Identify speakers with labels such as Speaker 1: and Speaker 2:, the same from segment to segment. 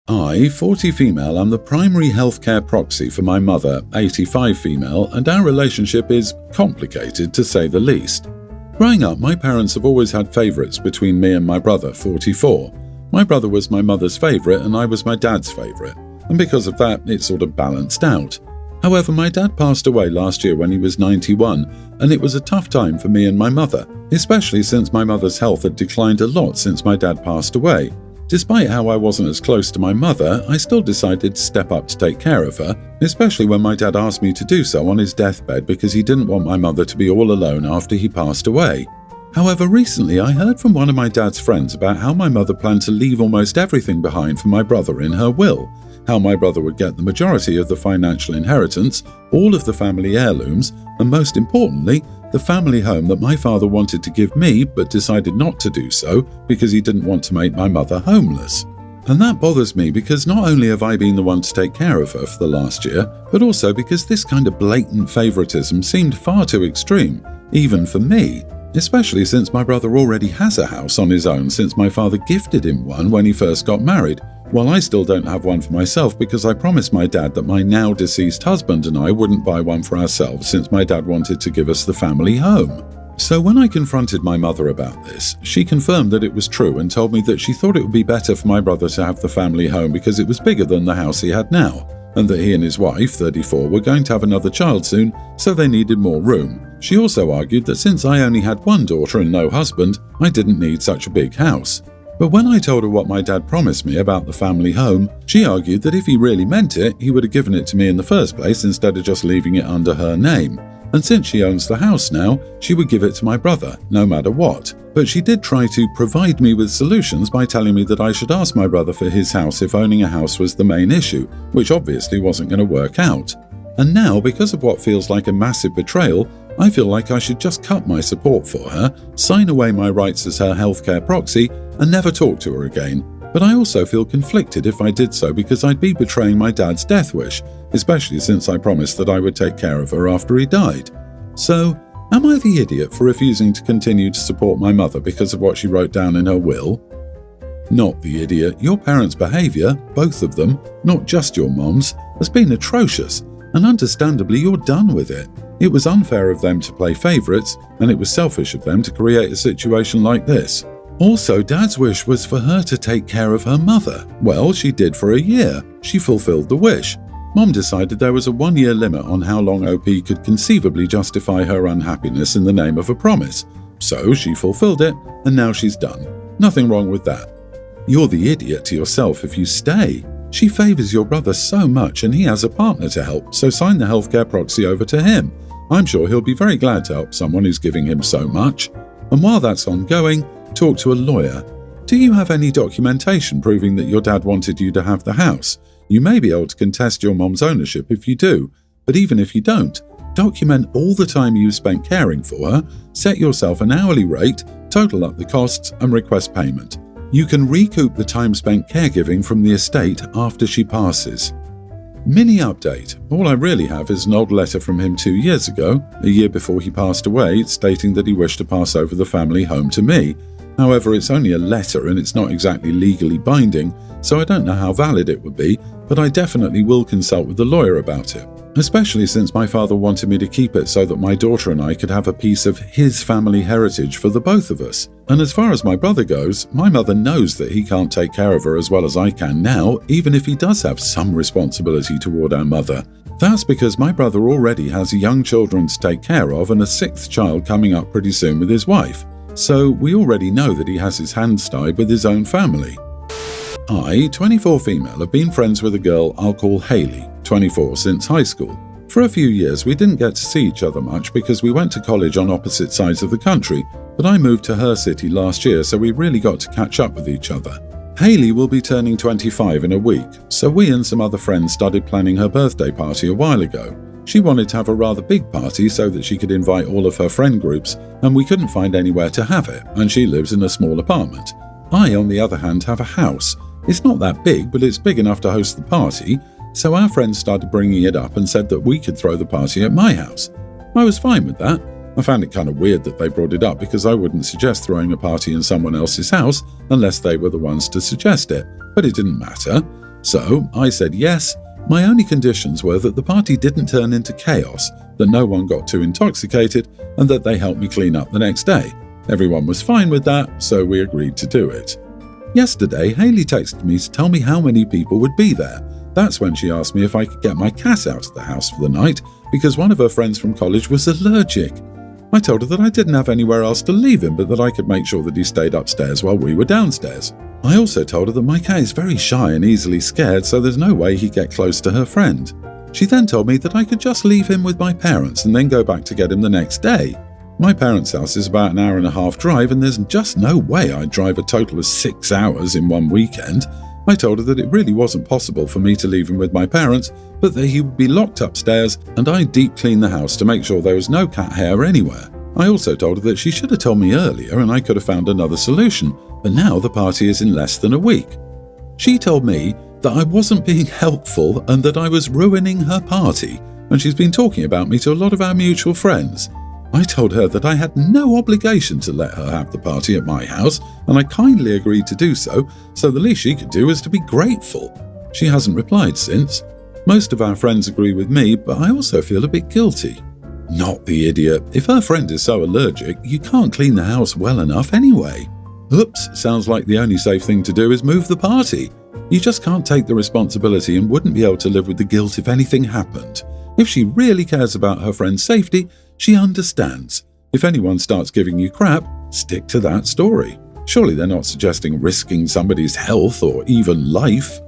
Speaker 1: I, 40 female, am the primary healthcare proxy for my mother, 85 female, and our relationship is complicated to say the least. Growing up, my parents have always had favourites between me and my brother, 44. My brother was my mother's favourite and I was my dad's favourite, and because of that, it sort of balanced out. However, my dad passed away last year when he was 91, and it was a tough time for me and my mother, especially since my mother's health had declined a lot since my dad passed away. Despite how I wasn't as close to my mother, I still decided to step up to take care of her, especially when my dad asked me to do so on his deathbed because he didn't want my mother to be all alone after he passed away. However, recently I heard from one of my dad's friends about how my mother planned to leave almost everything behind for my brother in her will, how my brother would get the majority of the financial inheritance, all of the family heirlooms, and most importantly, the family home that my father wanted to give me but decided not to do so because he didn't want to make my mother homeless. And that bothers me because not only have I been the one to take care of her for the last year, but also because this kind of blatant favoritism seemed far too extreme, even for me, especially since my brother already has a house on his own since my father gifted him one when he first got married, while I still don't have one for myself because I promised my dad that my now deceased husband and I wouldn't buy one for ourselves since my dad wanted to give us the family home. So when I confronted my mother about this, she confirmed that it was true and told me that she thought it would be better for my brother to have the family home because it was bigger than the house he had now, and that he and his wife, 34, were going to have another child soon, so they needed more room. She also argued that since I only had one daughter and no husband, I didn't need such a big house. But when I told her what my dad promised me about the family home, she argued that if he really meant it, he would have given it to me in the first place instead of just leaving it under her name. And since she owns the house now, she would give it to my brother, no matter what. But she did try to provide me with solutions by telling me that I should ask my brother for his house if owning a house was the main issue, which obviously wasn't going to work out. And now, because of what feels like a massive betrayal, I feel like I should just cut my support for her, sign away my rights as her healthcare proxy, and never talk to her again. But I also feel conflicted if I did so because I'd be betraying my dad's death wish, especially since I promised that I would take care of her after he died. So, am I the idiot for refusing to continue to support my mother because of what she wrote down in her will? Not the idiot. Your parents' behaviour, both of them, not just your mom's, has been atrocious, and understandably you're done with it. It was unfair of them to play favourites, and it was selfish of them to create a situation like this. Also, Dad's wish was for her to take care of her mother. Well, she did for a year. She fulfilled the wish. Mom decided there was a 1-year limit on how long OP could conceivably justify her unhappiness in the name of a promise. So she fulfilled it, and now she's done. Nothing wrong with that. You're the idiot to yourself if you stay. She favours your brother so much and he has a partner to help, so sign the healthcare proxy over to him. I'm sure he'll be very glad to help someone who's giving him so much. And while that's ongoing, talk to a lawyer. Do you have any documentation proving that your dad wanted you to have the house? You may be able to contest your mom's ownership if you do, but even if you don't, document all the time you've spent caring for her, set yourself an hourly rate, total up the costs, and request payment. You can recoup the time spent caregiving from the estate after she passes. Mini update. All I really have is an old letter from him 2 years ago, a year before he passed away, stating that he wished to pass over the family home to me. However, it's only a letter and it's not exactly legally binding, so I don't know how valid it would be, but I definitely will consult with the lawyer about it, especially since my father wanted me to keep it so that my daughter and I could have a piece of his family heritage for the both of us. And as far as my brother goes, my mother knows that he can't take care of her as well as I can now, even if he does have some responsibility toward our mother. That's because my brother already has young children to take care of and a 6th child coming up pretty soon with his wife. So we already know that he has his hands tied with his own family. I, 24 female, have been friends with a girl I'll call Hayley, 24, since high school. For a few years we didn't get to see each other much because we went to college on opposite sides of the country, but I moved to her city last year so we really got to catch up with each other. Hayley will be turning 25 in a week, so we and some other friends started planning her birthday party a while ago. She wanted to have a rather big party so that she could invite all of her friend groups, and we couldn't find anywhere to have it, and she lives in a small apartment. I, on the other hand, have a house. It's not that big, but it's big enough to host the party, so our friends started bringing it up and said that we could throw the party at my house. I was fine with that. I found it kind of weird that they brought it up because I wouldn't suggest throwing a party in someone else's house unless they were the ones to suggest it, but it didn't matter. So I said yes. My only conditions were that the party didn't turn into chaos, that no one got too intoxicated, and that they helped me clean up the next day. Everyone was fine with that, so we agreed to do it. Yesterday, Hayley texted me to tell me how many people would be there. That's when she asked me if I could get my cat out of the house for the night because one of her friends from college was allergic. I told her that I didn't have anywhere else to leave him, but that I could make sure that he stayed upstairs while we were downstairs. I also told her that my cat is very shy and easily scared, so there's no way he'd get close to her friend. She then told me that I could just leave him with my parents and then go back to get him the next day. My parents' house is about an hour and a half drive, and there's just no way I'd drive a total of 6 hours in one weekend. I told her that it really wasn't possible for me to leave him with my parents, but that he would be locked upstairs and I'd deep clean the house to make sure there was no cat hair anywhere. I also told her that she should have told me earlier and I could have found another solution, but now the party is in less than a week. She told me that I wasn't being helpful and that I was ruining her party, and she's been talking about me to a lot of our mutual friends. I told her that I had no obligation to let her have the party at my house, and I kindly agreed to do so the least she could do was to be grateful. She hasn't replied since. Most of our friends agree with me, but I also feel a bit guilty. Not the idiot. If her friend is so allergic, you can't clean the house well enough anyway. Oops, sounds like the only safe thing to do is move the party. You just can't take the responsibility and wouldn't be able to live with the guilt if anything happened. If she really cares about her friend's safety, she understands. If anyone starts giving you crap, stick to that story. Surely they're not suggesting risking somebody's health or even life.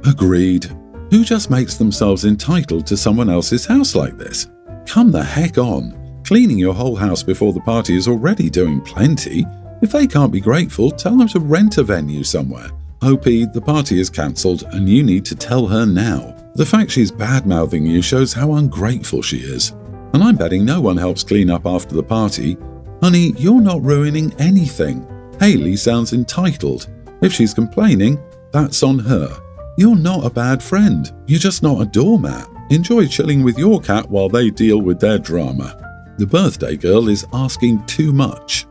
Speaker 1: Agreed. Who just makes themselves entitled to someone else's house like this? Come the heck on. Cleaning your whole house before the party is already doing plenty. If they can't be grateful, tell them to rent a venue somewhere. OP, the party is cancelled and you need to tell her now. The fact she's bad-mouthing you shows how ungrateful she is. And I'm betting no one helps clean up after the party. Honey, you're not ruining anything. Hayley sounds entitled. If she's complaining, that's on her. You're not a bad friend. You're just not a doormat. Enjoy chilling with your cat while they deal with their drama. The birthday girl is asking too much.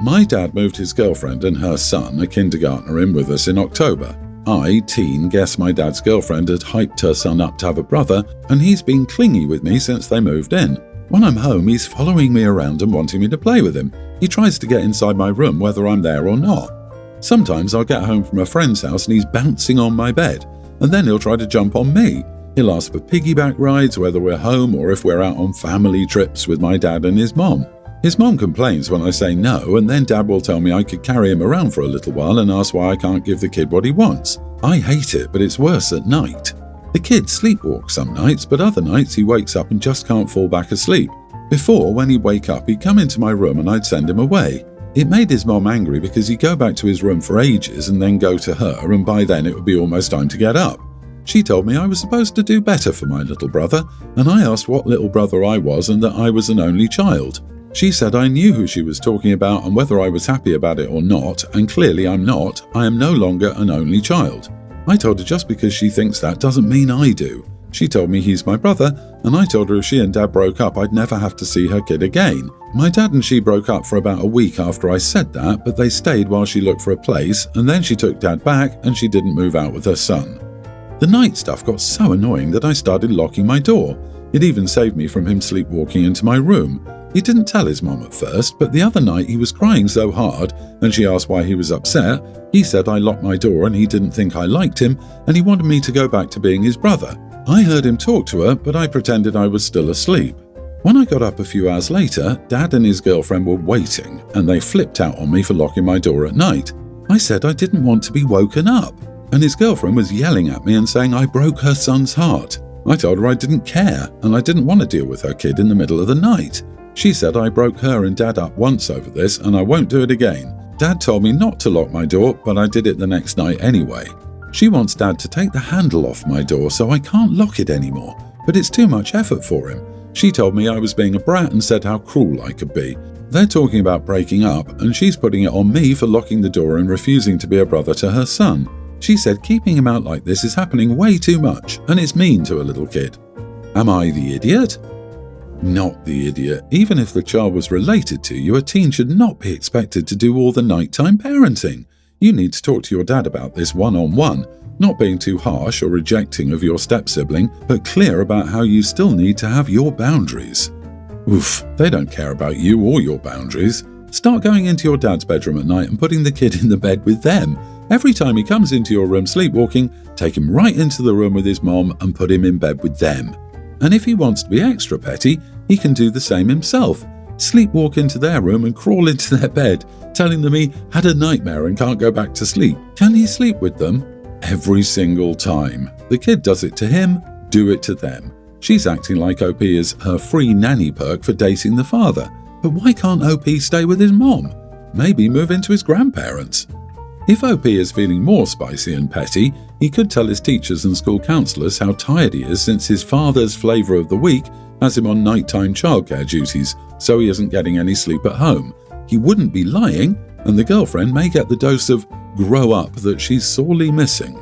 Speaker 1: My dad moved his girlfriend and her son, a kindergartner, in with us in October. I, teen, guess my dad's girlfriend had hyped her son up to have a brother, and he's been clingy with me since they moved in. When I'm home, he's following me around and wanting me to play with him. He tries to get inside my room whether I'm there or not. Sometimes I'll get home from a friend's house and he's bouncing on my bed, and then he'll try to jump on me. He'll ask for piggyback rides whether we're home or if we're out on family trips with my dad and his mom. His mom complains when I say no, and then Dad will tell me I could carry him around for a little while and ask why I can't give the kid what he wants. I hate it, but it's worse at night. The kid sleepwalks some nights, but other nights he wakes up and just can't fall back asleep. Before, when he'd wake up, he'd come into my room and I'd send him away. It made his mom angry because he'd go back to his room for ages and then go to her, and by then it would be almost time to get up. She told me I was supposed to do better for my little brother, and I asked what little brother I was and that I was an only child. She said I knew who she was talking about and whether I was happy about it or not, and clearly I'm not. I am no longer an only child. I told her just because she thinks that doesn't mean I do. She told me he's my brother, and I told her if she and Dad broke up I'd never have to see her kid again. My dad and she broke up for about a week after I said that, but they stayed while she looked for a place, and then she took Dad back and she didn't move out with her son. The night stuff got so annoying that I started locking my door. It even saved me from him sleepwalking into my room. He didn't tell his mom at first, but the other night he was crying so hard and she asked why he was upset. He said I locked my door and he didn't think I liked him and he wanted me to go back to being his brother. I heard him talk to her, but I pretended I was still asleep. When I got up a few hours later, Dad and his girlfriend were waiting and they flipped out on me for locking my door at night. I said I didn't want to be woken up, and his girlfriend was yelling at me and saying I broke her son's heart. I told her I didn't care and I didn't want to deal with her kid in the middle of the night. She said I broke her and Dad up once over this and I won't do it again. Dad told me not to lock my door, but I did it the next night anyway. She wants Dad to take the handle off my door so I can't lock it anymore, but it's too much effort for him. She told me I was being a brat and said how cruel I could be. They're talking about breaking up and she's putting it on me for locking the door and refusing to be a brother to her son. She said keeping him out like this is happening way too much and it's mean to a little kid. Am I the idiot? Not the idiot. Even if the child was related to you, a teen should not be expected to do all the nighttime parenting. You need to talk to your dad about this one-on-one. Not being too harsh or rejecting of your step-sibling, but clear about how you still need to have your boundaries. Oof, they don't care about you or your boundaries. Start going into your dad's bedroom at night and putting the kid in the bed with them. Every time he comes into your room sleepwalking, take him right into the room with his mom and put him in bed with them. And if he wants to be extra petty, he can do the same himself. Sleepwalk into their room and crawl into their bed, telling them he had a nightmare and can't go back to sleep. Can he sleep with them? Every single time. The kid does it to him, do it to them. She's acting like OP is her free nanny perk for dating the father. But why can't OP stay with his mom? Maybe move into his grandparents. If OP is feeling more spicy and petty, he could tell his teachers and school counsellors how tired he is since his father's flavour of the week has him on nighttime childcare duties, so he isn't getting any sleep at home. He wouldn't be lying, and the girlfriend may get the dose of grow up that she's sorely missing.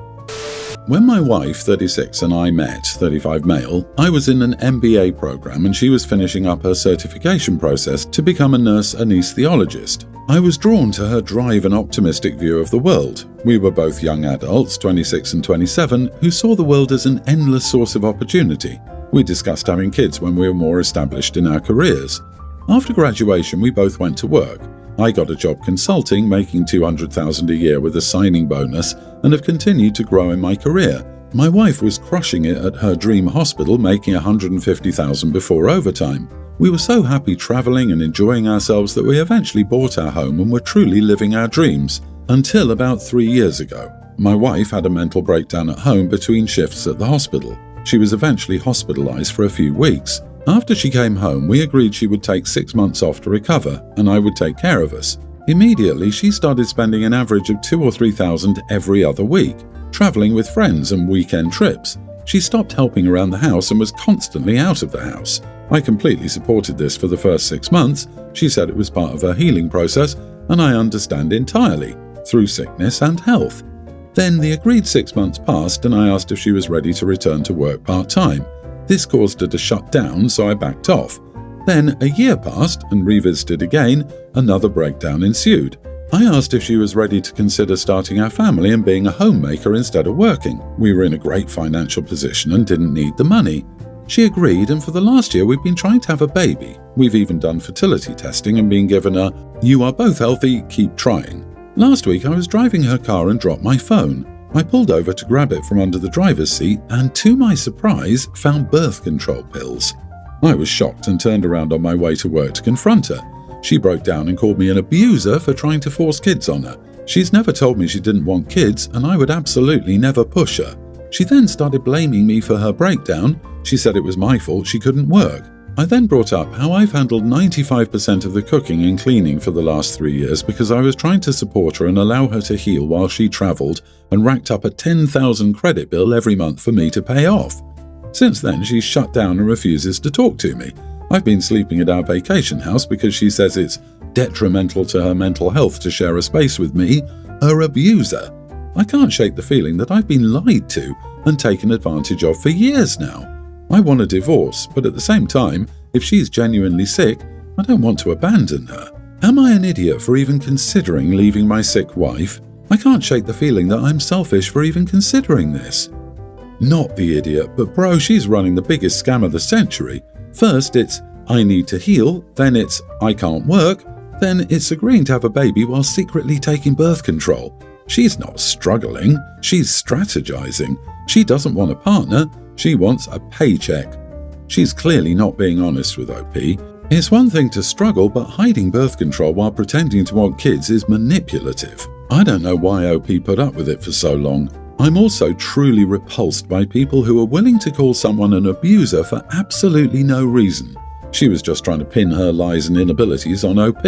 Speaker 1: When my wife, 36, and I met, 35 male, I was in an MBA program and she was finishing up her certification process to become a nurse anesthesiologist. I was drawn to her drive and optimistic view of the world. We were both young adults, 26 and 27, who saw the world as an endless source of opportunity. We discussed having kids when we were more established in our careers. After graduation, we both went to work. I got a job consulting, making $200,000 a year with a signing bonus, and have continued to grow in my career. My wife was crushing it at her dream hospital, making $150,000 before overtime. We were so happy traveling and enjoying ourselves that we eventually bought our home and were truly living our dreams. Until about 3 years ago. My wife had a mental breakdown at home between shifts at the hospital. She was eventually hospitalized for a few weeks. After she came home, we agreed she would take 6 months off to recover, and I would take care of us. Immediately, she started spending an average of $2,000 or $3,000 every other week, traveling with friends and weekend trips. She stopped helping around the house and was constantly out of the house. I completely supported this for the first 6 months. She said it was part of her healing process, and I understand entirely, through sickness and health. Then the agreed 6 months passed and I asked if she was ready to return to work part-time. This caused her to shut down, so I backed off. Then a year passed and revisited again, another breakdown ensued. I asked if she was ready to consider starting our family and being a homemaker instead of working. We were in a great financial position and didn't need the money. She agreed, and for the last year we've been trying to have a baby. We've even done fertility testing and been given a, "You are both healthy, keep trying." Last week I was driving her car and dropped my phone. I pulled over to grab it from under the driver's seat and, to my surprise, found birth control pills. I was shocked and turned around on my way to work to confront her. She broke down and called me an abuser for trying to force kids on her. She's never told me she didn't want kids, and I would absolutely never push her. She then started blaming me for her breakdown. She said it was my fault she couldn't work. I then brought up how I've handled 95% of the cooking and cleaning for the last 3 years because I was trying to support her and allow her to heal while she travelled and racked up a $10,000 credit bill every month for me to pay off. Since then, she's shut down and refuses to talk to me. I've been sleeping at our vacation house because she says it's detrimental to her mental health to share a space with me, her abuser. I can't shake the feeling that I've been lied to and taken advantage of for years now. I want a divorce, but at the same time, if she's genuinely sick, I don't want to abandon her. Am I an idiot for even considering leaving my sick wife? I can't shake the feeling that I'm selfish for even considering this. Not the idiot, but bro, she's running the biggest scam of the century. First it's, I need to heal, then it's, I can't work, then it's agreeing to have a baby while secretly taking birth control. She's not struggling, she's strategizing. She doesn't want a partner, she wants a paycheck. She's clearly not being honest with OP. It's one thing to struggle, but hiding birth control while pretending to want kids is manipulative. I don't know why OP put up with it for so long. I'm also truly repulsed by people who are willing to call someone an abuser for absolutely no reason. She was just trying to pin her lies and inabilities on OP,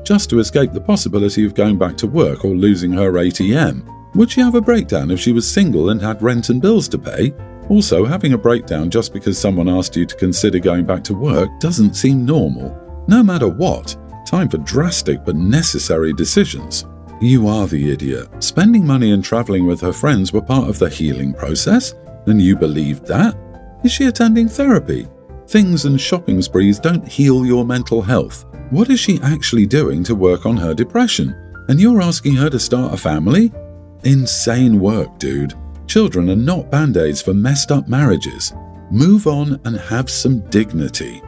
Speaker 1: just to escape the possibility of going back to work or losing her ATM. Would she have a breakdown if she was single and had rent and bills to pay? Also, having a breakdown just because someone asked you to consider going back to work doesn't seem normal. No matter what, time for drastic but necessary decisions. You are the idiot. Spending money and traveling with her friends were part of the healing process, and you believed that? Is she attending therapy? Things and shopping sprees don't heal your mental health. What is she actually doing to work on her depression? And you're asking her to start a family? Insane work, dude. Children are not band-aids for messed up marriages. Move on and have some dignity.